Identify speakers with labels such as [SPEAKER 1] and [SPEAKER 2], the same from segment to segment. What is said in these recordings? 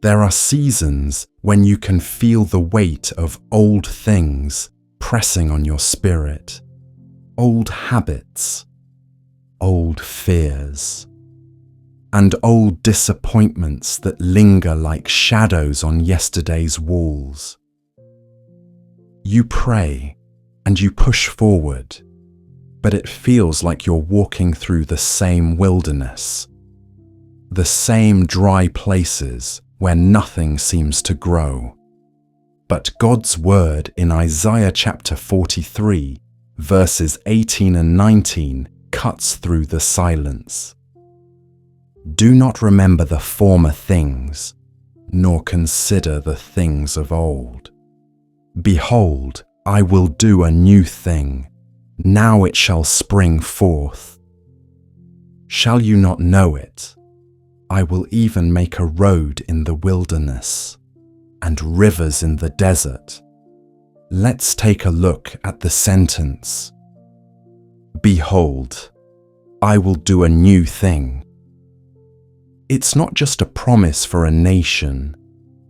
[SPEAKER 1] There are seasons when you can feel the weight of old things pressing on your spirit, old habits, old fears, and old disappointments that linger like shadows on yesterday's walls. You pray and you push forward, but it feels like you're walking through the same wilderness, the same dry places where nothing seems to grow. But God's word in Isaiah chapter 43, verses 18 and 19 cuts through the silence. Do not remember the former things, nor consider the things of old. Behold, I will do a new thing. Now it shall spring forth. Shall you not know it? I will even make a road in the wilderness and rivers in the desert. Let's take a look at the sentence. Behold, I will do a new thing. It's not just a promise for a nation,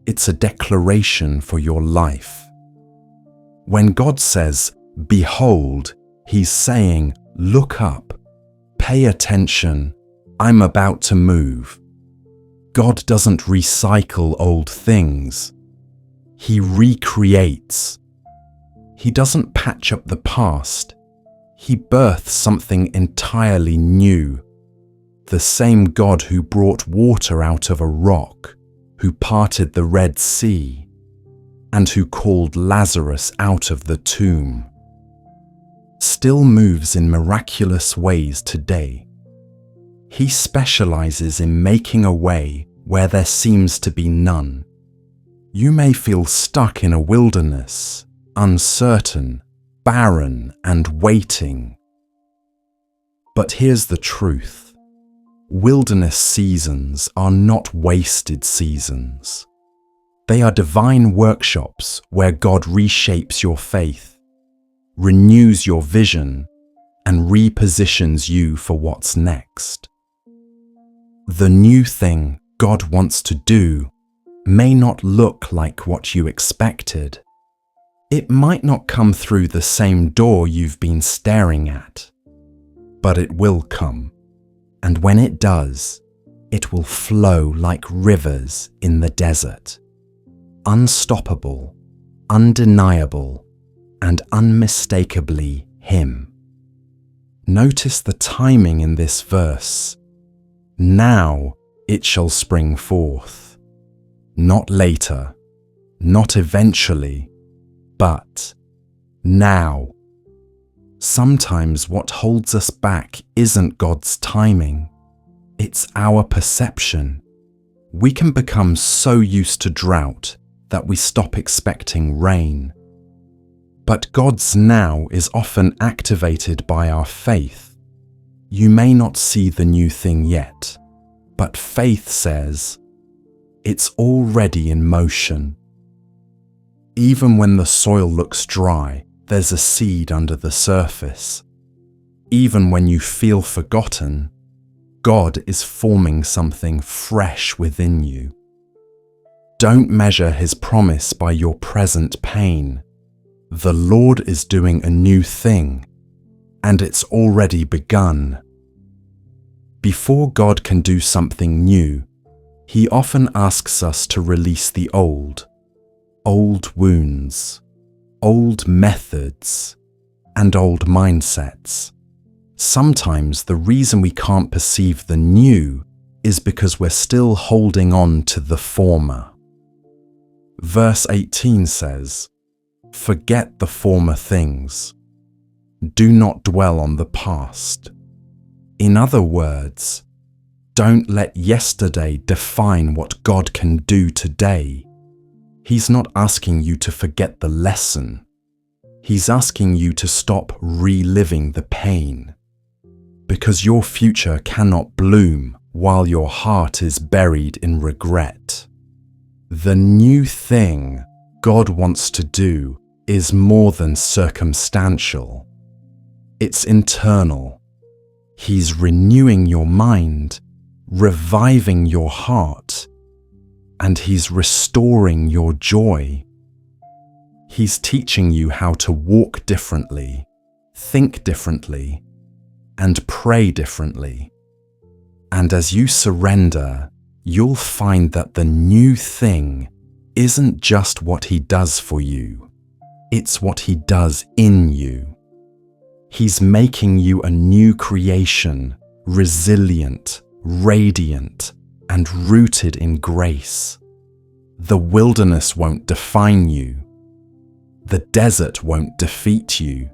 [SPEAKER 1] it's a declaration for your life. When God says, behold, He's saying, look up, pay attention, I'm about to move. God doesn't recycle old things. He recreates. He doesn't patch up the past. He births something entirely new. The same God who brought water out of a rock, who parted the Red Sea, and who called Lazarus out of the tomb, still moves in miraculous ways today. He specializes in making a way where there seems to be none. You may feel stuck in a wilderness, uncertain, barren, and waiting. But here's the truth. Wilderness seasons are not wasted seasons. They are divine workshops where God reshapes your faith, renews your vision, and repositions you for what's next. The new thing God wants to do may not look like what you expected. It might not come through the same door you've been staring at, but it will come. And when it does, it will flow like rivers in the desert. Unstoppable, undeniable, and unmistakably Him. Notice the timing in this verse. Now it shall spring forth. Not later, not eventually, but now. Sometimes what holds us back isn't God's timing, it's our perception. We can become so used to drought that we stop expecting rain. But God's now is often activated by our faith. You may not see the new thing yet, but faith says, it's already in motion. Even when the soil looks dry, there's a seed under the surface. Even when you feel forgotten, God is forming something fresh within you. Don't measure His promise by your present pain. The Lord is doing a new thing, and it's already begun. Before God can do something new, He often asks us to release the old wounds, old methods, and old mindsets. Sometimes the reason we can't perceive the new is because we're still holding on to the former. Verse 18 says, forget the former things. Do not dwell on the past. In other words, don't let yesterday define what God can do today. He's not asking you to forget the lesson. He's asking you to stop reliving the pain. Because your future cannot bloom while your heart is buried in regret. The new thing God wants to do is more than circumstantial. It's internal. He's renewing your mind, reviving your heart, and He's restoring your joy. He's teaching you how to walk differently, think differently, and pray differently. And as you surrender, you'll find that the new thing isn't just what He does for you, it's what He does in you. He's making you a new creation, resilient, radiant, and rooted in grace. The wilderness won't define you. The desert won't defeat you.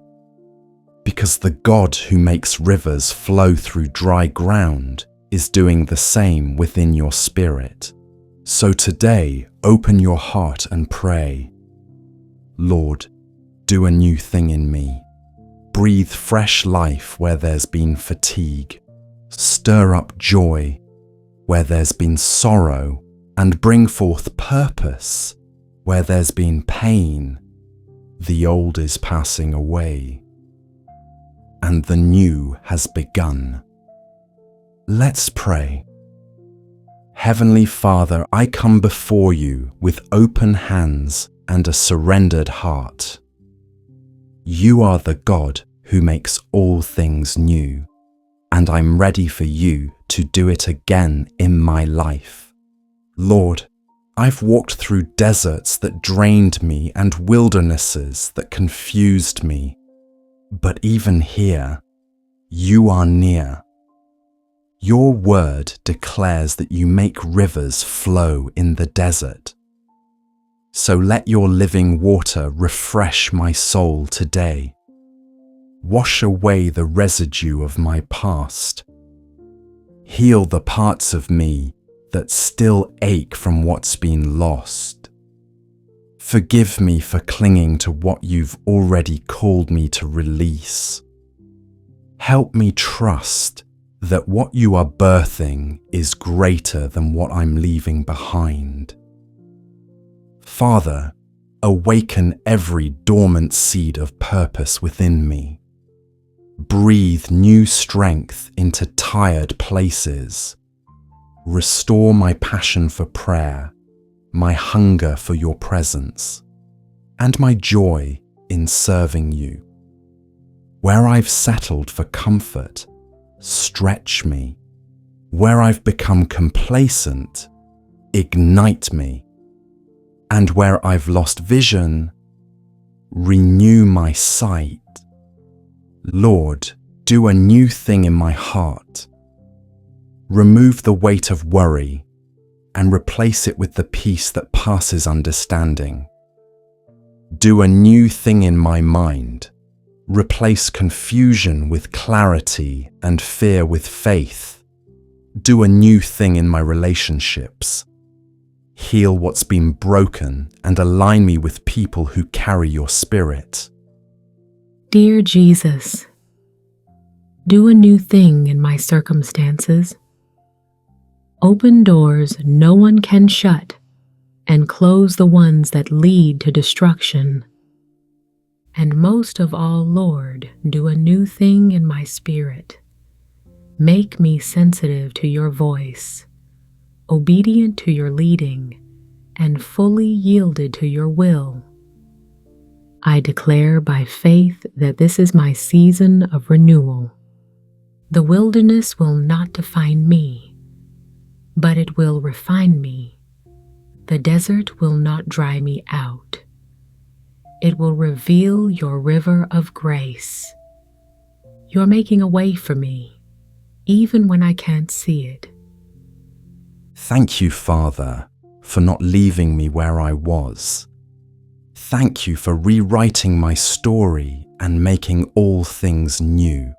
[SPEAKER 1] Because the God who makes rivers flow through dry ground is doing the same within your spirit. So today, open your heart and pray. Lord, do a new thing in me. Breathe fresh life where there's been fatigue. Stir up joy where there's been sorrow, and bring forth purpose where there's been pain. The old is passing away, and the new has begun. Let's pray. Heavenly Father, I come before you with open hands and a surrendered heart. You are the God who makes all things new, and I'm ready for you to do it again in my life. Lord, I've walked through deserts that drained me and wildernesses that confused me. But even here, you are near. Your word declares that you make rivers flow in the desert. So let your living water refresh my soul today. Wash away the residue of my past. Heal the parts of me that still ache from what's been lost. Forgive me for clinging to what you've already called me to release. Help me trust that what you are birthing is greater than what I'm leaving behind. Father, awaken every dormant seed of purpose within me. Breathe new strength into tired places. Restore my passion for prayer, my hunger for your presence, and my joy in serving you. Where I've settled for comfort, stretch me. Where I've become complacent, ignite me. And where I've lost vision, renew my sight. Lord, do a new thing in my heart. Remove the weight of worry and replace it with the peace that passes understanding. Do a new thing in my mind. Replace confusion with clarity and fear with faith. Do a new thing in my relationships. Heal what's been broken and align me with people who carry your spirit.
[SPEAKER 2] Dear Jesus, do a new thing in my circumstances. Open doors no one can shut, and close the ones that lead to destruction. And most of all, Lord, do a new thing in my spirit. Make me sensitive to your voice, obedient to your leading, and fully yielded to your will. I declare by faith that this is my season of renewal. The wilderness will not define me, but it will refine me. The desert will not dry me out. It will reveal your river of grace. You're making a way for me, even when I can't see it.
[SPEAKER 1] Thank you, Father, for not leaving me where I was. Thank you for rewriting my story and making all things new.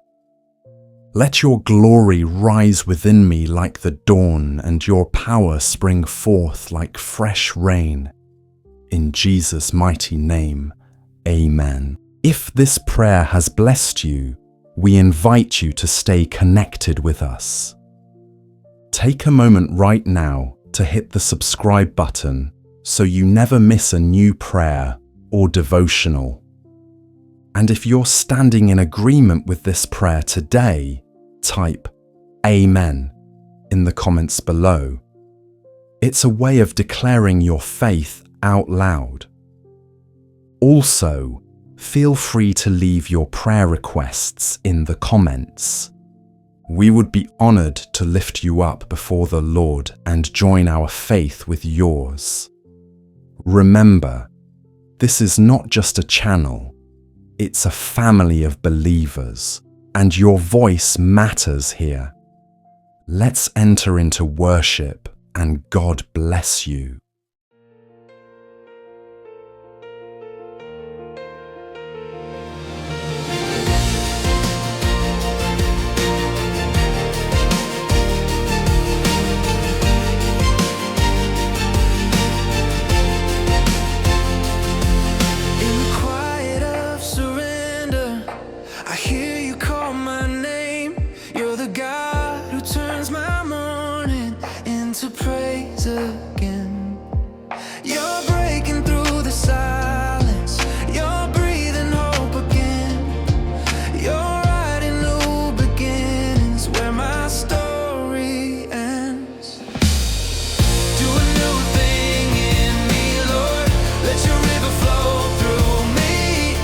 [SPEAKER 1] Let your glory rise within me like the dawn and your power spring forth like fresh rain. In Jesus' mighty name, amen. If this prayer has blessed you, we invite you to stay connected with us. Take a moment right now to hit the subscribe button so you never miss a new prayer or devotional. And if you're standing in agreement with this prayer today, type Amen in the comments below. It's a way of declaring your faith out loud. Also, feel free to leave your prayer requests in the comments. We would be honored to lift you up before the Lord and join our faith with yours. Remember, this is not just a channel, it's a family of believers, and your voice matters here. Let's enter into worship, and God bless you.
[SPEAKER 3] Again, you're breaking through the silence, you're breathing hope again, you're writing new beginnings where my story ends. Do a new thing in me, Lord, let your river flow through me,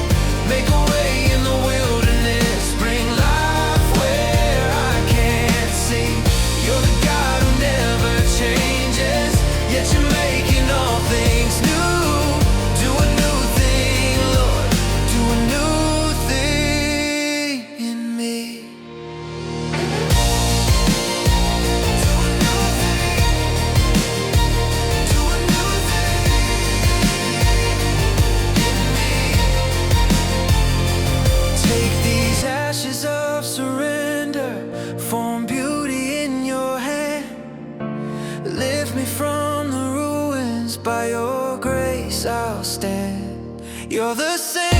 [SPEAKER 3] make a way in the wilderness, bring life where I can't see. You're the God who never changes, yet you're making all things new. Do a new thing, Lord, do a new thing in me. Do a new thing, do a new thing in me. Take these ashes of surrender, form beauty in your hand. Lift me from the ruins, by your grace I'll stand. You're the same